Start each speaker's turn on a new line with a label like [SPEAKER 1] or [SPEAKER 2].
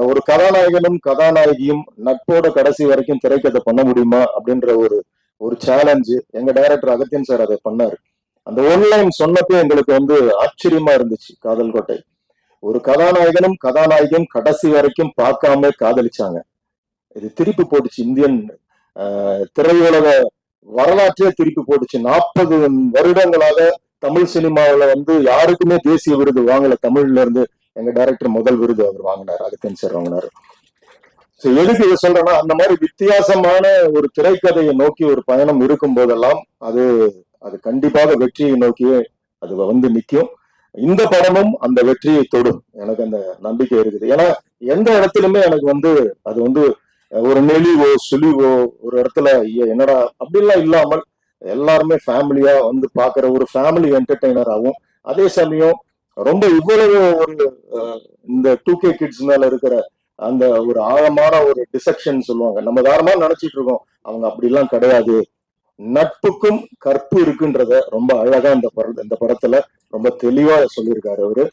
[SPEAKER 1] ஒரு கதாநாயகனும் கதாநாயகியும் நட்போட கடைசி வரைக்கும் திரைக்கதை பண்ண முடியுமா அப்படின்ற ஒரு ஒரு சேலஞ்சு எங்க டைரக்டர் அகத்தியன் சார் அதை பண்ணாரு. அந்த ஒன்லைன் சொன்னப்போ எங்களுக்கு வந்து ஆச்சரியமா இருந்துச்சு. காதல் கோட்டை ஒரு கதாநாயகனும் கதாநாயகியும் கடைசி வரைக்கும் பார்க்காம காதலிச்சாங்க. இது திருப்பி போட்டுச்சு இந்தியன் திரையுலக வரலாற்றே திருப்பி போட்டுச்சு. 40 வருடங்களாக தமிழ் சினிமாவில வந்து யாருக்குமே தேசிய விருது வாங்கல. தமிழ்ல இருந்து எங்க டைரக்டர் முதல் விருது அவர் வாங்கினார், அகத்தியன் சார் வாங்கினார். எதுக்கு இதை சொல்றேன்னா, அந்த மாதிரி வித்தியாசமான ஒரு திரைக்கதையை நோக்கி ஒரு பயணம் இருக்கும் போதெல்லாம் அது அது கண்டிப்பாக வெற்றியை நோக்கியே அது வந்து நிற்கும். இந்த படமும் அந்த வெற்றியை தொடும், எனக்கு அந்த நம்பிக்கை இருக்குது. ஏன்னா எந்த இடத்துலயுமே எனக்கு வந்து அது வந்து ஒரு நெளிவோ சுழிவோ ஒரு இடத்துல என்னடா அப்படிலாம் இல்லாமல் எல்லாருமே ஃபேமிலியா வந்து பாக்குற ஒரு ஃபேமிலி என்டர்டெய்னராகவும், அதே சமயம் ரொம்ப இவ்வளவு ஒரு இந்த 2K கிட்ஸ் மேல இருக்கிற அந்த ஒரு ஆழமான ஒரு டிசெக்ஷன் சொல்லுவாங்க. நம்ம தாரமா நினைச்சிட்டு இருக்கோம், அவங்க அப்படிலாம் கிடையாது. நட்புக்கும் கற்பு இருக்குன்றத ரொம்ப அழகா இந்த படத்துல ரொம்ப தெளிவா சொல்லியிருக்காரு அவரு.